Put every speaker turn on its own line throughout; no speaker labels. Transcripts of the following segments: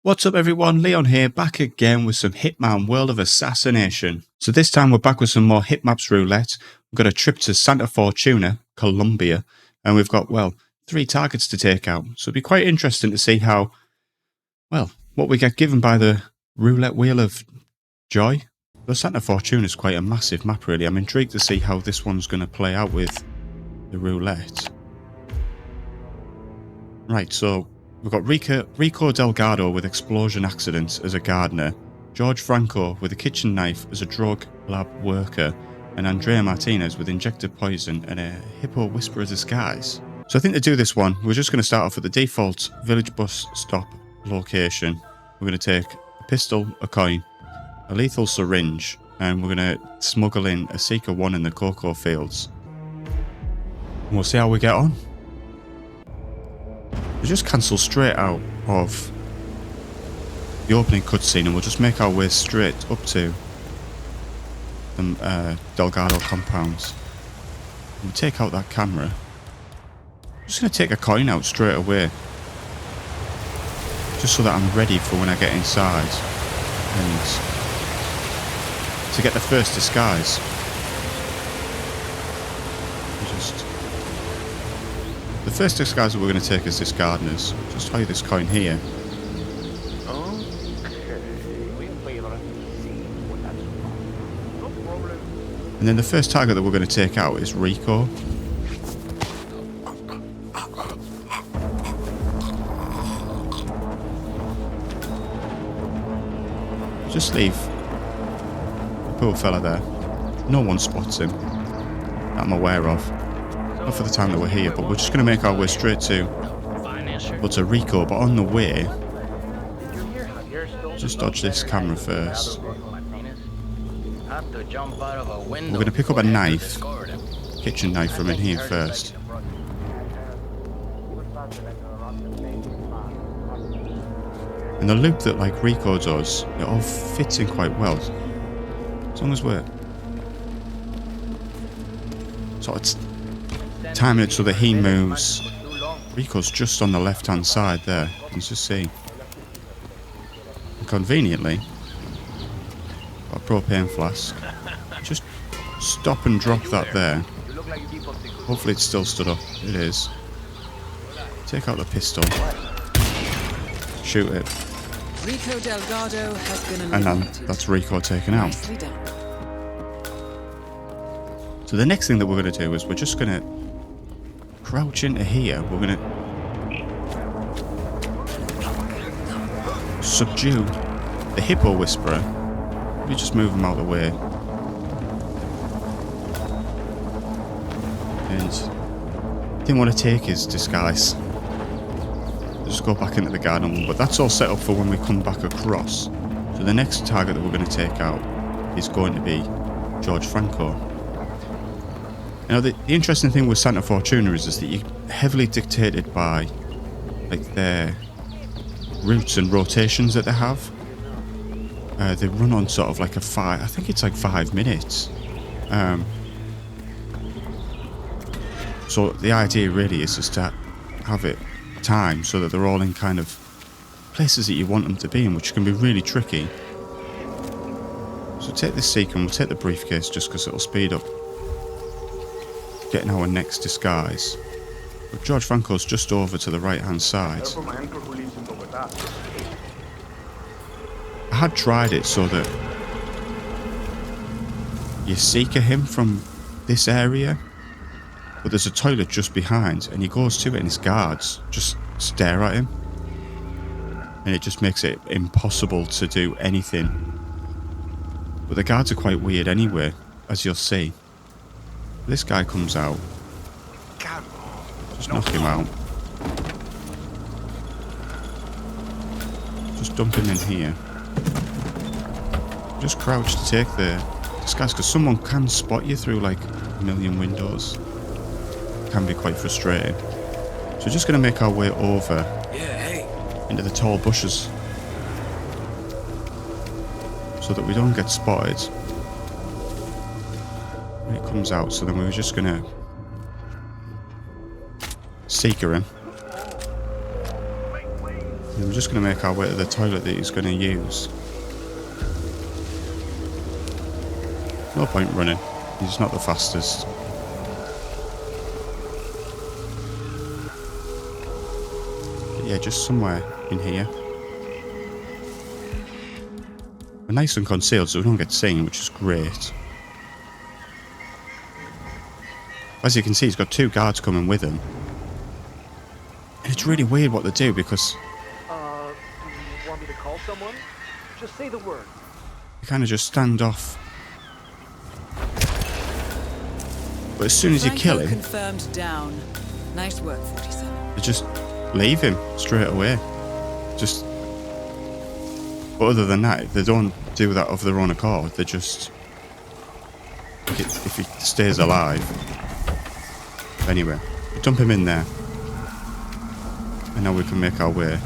What's up everyone, Leon here, back again with some Hitman World of Assassination. So this time we're back with some more Hitmaps Roulette. We've got a trip to Santa Fortuna, Colombia, and we've got, well, 3 targets to take out. So it'll be quite interesting to see how, well, what we get given by the roulette wheel of joy. But Santa Fortuna is quite a massive map really. I'm intrigued to see how this one's going to play out with the roulette. Right, so we've got Rico Delgado with explosion accidents as a gardener, George Franco with a kitchen knife as a drug lab worker, and Andrea Martinez with injected poison and a hippo whisperer disguise. So I think to do this one, we're just going to start off at the default village bus stop location. We're going to take a pistol, a coin, a lethal syringe, and we're going to smuggle in a Seeker 1 in the cocoa fields. And we'll see how we get on. We'll just cancel straight out of the opening cutscene and we'll just make our way straight up to the Delgado compounds. We'll take out that camera. I'm just going to take a coin out straight away, just so that I'm ready for when I get inside and to get the first disguise. The first disguise that we're going to take is this gardener's. Just hide this coin here. And then the first target that we're going to take out is Rico. Just leave the poor fella there. No one spots him that I'm aware of. Not for the time that we're here, but we're just going to make our way straight to Rico. But on the way, just dodge this camera first. We're going to pick up a knife, kitchen knife from in here first. And the loop that like Rico does, it all fits in quite well. As long as we're sort of timing it so that he moves. Rico's just on the left hand side there. Let's just see. And conveniently, got a propane flask. Just stop and drop that there. Hopefully it's still stood up. It is. Take out the pistol. Shoot it.
Rico Delgado has been
and then that's Rico taken out. So the next thing that we're going to do is we're just going to crouch into here. We're going to subdue the hippo whisperer. We just move him out of the way. And didn't want to take his disguise. Just go back into the garden, but that's all set up for when we come back across. So the next target that we're going to take out is going to be George Franco. Now the interesting thing with Santa Fortuna is that you're heavily dictated by like their routes and rotations that they have. They run on sort of like I think it's like 5 minutes. So the idea really is just to have it time so that they're all in kind of places that you want them to be in, which can be really tricky. So take this Seeker and we'll take the briefcase just because it'll speed up getting our next disguise. But George Franco's just over to the right hand side. I had tried it so that you Seeker him from this area, but there's a toilet just behind and he goes to it and his guards just stare at him and it just makes it impossible to do anything. But the guards are quite weird anyway, as you'll see. This guy comes out, just knock him out, just dump him in here, just crouch to take the disguise because someone can spot you through like a million windows. Can be quite frustrating. So we're just going to make our way over into the tall bushes so that we don't get spotted when it comes out. So then we're just going to Seeker him. And we're just going to make our way to the toilet that he's going to use. No point running. He's not the fastest. But yeah, just somewhere in here. We're nice and concealed so we don't get seen, which is great. As you can see, he's got 2 guards coming with him. And it's really weird what they do because...
do you want me to call someone? Just say the word.
they kind of just stand off. But as soon as you kill him...
confirmed down. Nice work, 47.
they just leave him straight away. Just... but other than that, they don't do that of their own accord. They just... if he stays alive... Anyway, dump him in there. And now we can make our way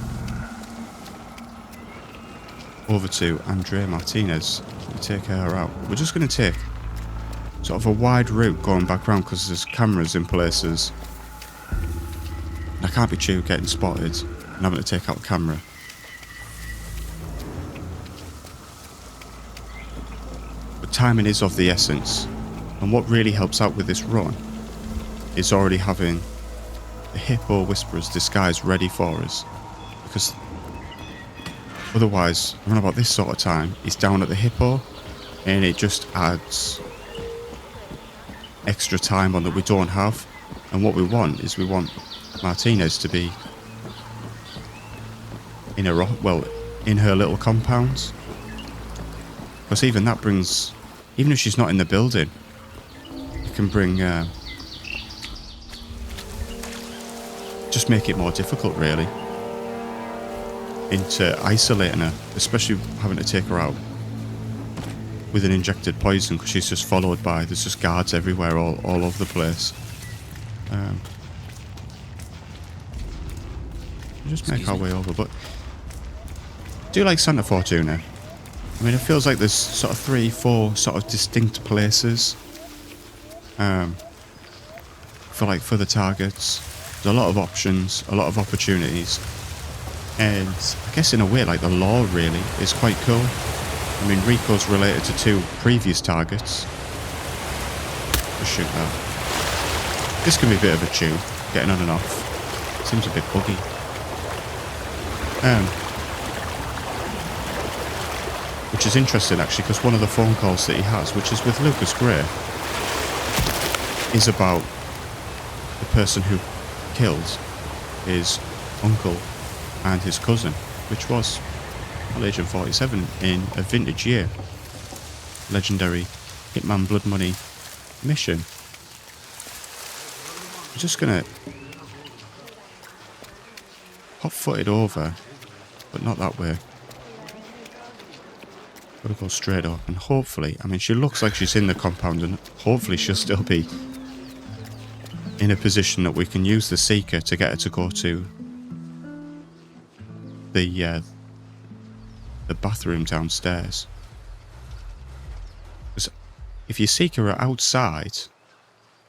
over to Andrea Martinez and take her out. We're just going to take sort of a wide route going back round because there's cameras in places. And I can't be too getting spotted and having to take out the camera. But timing is of the essence. And what really helps out with this run is already having the Hippo Whisperer's disguise ready for us. Because otherwise, around about this sort of time, he's down at the Hippo and it just adds extra time on that we don't have. And what we want is we want Martinez to be in her, well, in her little compound. Because even that brings, even if she's not in the building, it can bring just make it more difficult, really, into isolating her, especially having to take her out with an injected poison because she's just followed by, there's just guards everywhere, all over the place. We'll just make our way over, but I do like Santa Fortuna. I mean, it feels like there's sort of 3-4 sort of distinct places for the targets. There's a lot of options, a lot of opportunities, and I guess in a way, like, the lore really is quite cool. I mean, Rico's related to 2 previous targets. Just shoot that. This can be a bit of a chew, getting on and off. Seems a bit buggy. Which is interesting, actually, because one of the phone calls that he has, which is with Lucas Gray, is about the person who killed his uncle and his cousin, which was Agent 47 in a vintage year. Legendary Hitman Blood Money mission. I'm just gonna hot-footed over, but not that way. Gotta go straight up, and hopefully, I mean, she looks like she's in the compound, and hopefully she'll still be in a position that we can use the Seeker to get her to go to the bathroom downstairs. Because if you Seeker her outside,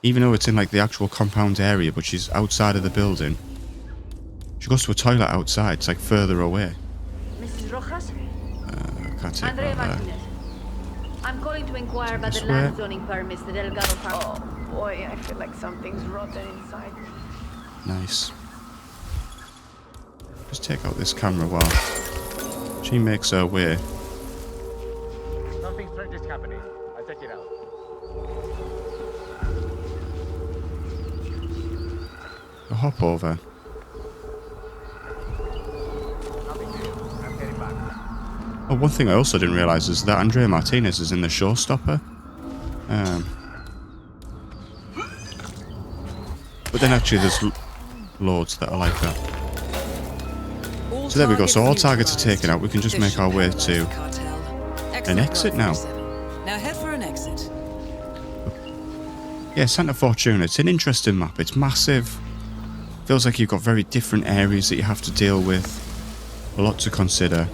even though it's in like the actual compound area, but she's outside of the building, she goes to a toilet outside, it's like further away.
Mrs. Rojas?
Can't take
Andrea
that there.
Martinez. I'm calling to inquire about
This
the
way.
land zoning permits, the Delgado farm.
Oh boy, I feel like something's rotten inside.
Nice. Just take out this camera while she makes her way.
Something strange is happening. I'll check it out.
I'll hop over.
Nothing new. I'm heading back.
Oh, one thing I also didn't realise is that Andrea Martinez is in the showstopper. But then actually there's loads that are like that. So there we go, so all targets are taken out. We can just make our way to an exit now.
Now head for an exit.
Yeah, Santa Fortuna, it's an interesting map. It's massive. Feels like you've got very different areas that you have to deal with. A lot to consider.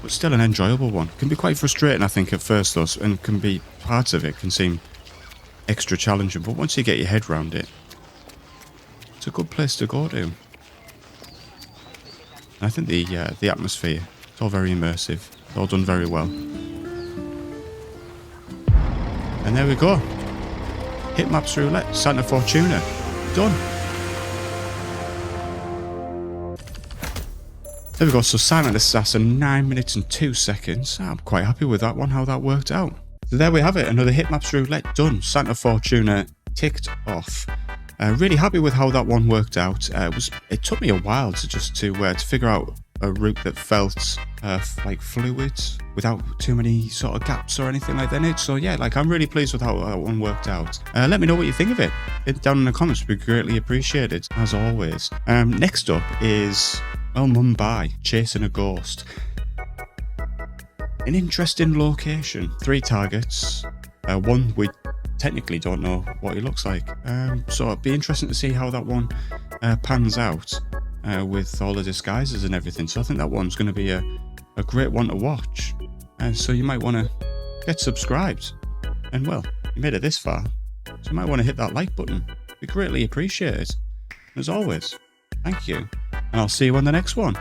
But still an enjoyable one. Can be quite frustrating, I think, at first though, and can be, parts of it can seem extra challenging, but once you get your head around it, it's a good place to go to. I think the atmosphere, it's all very immersive. It's all done very well. And there we go. Hitmaps Roulette, Santa Fortuna. Done. There we go, so Silent Assassin, 9 minutes and 2 seconds. I'm quite happy with that one, how that worked out. So there we have it, another Hitmaps Roulette done. Santa Fortuna ticked off. Really happy with how that one worked out. It took me a while to figure out a route that felt like fluid without too many sort of gaps or anything like that in it. So yeah, like I'm really pleased with how that one worked out. Let me know what you think of it. Hit down in the comments, would be greatly appreciated as always. Next up is Mumbai, Chasing a Ghost. An interesting location. 3 targets. One we technically don't know what he looks like. So it'd be interesting to see how that one pans out with all the disguises and everything. So I think that one's going to be a great one to watch. So you might want to get subscribed. And well, you made it this far, so you might want to hit that like button. It'd be greatly appreciated. As always, thank you. And I'll see you on the next one.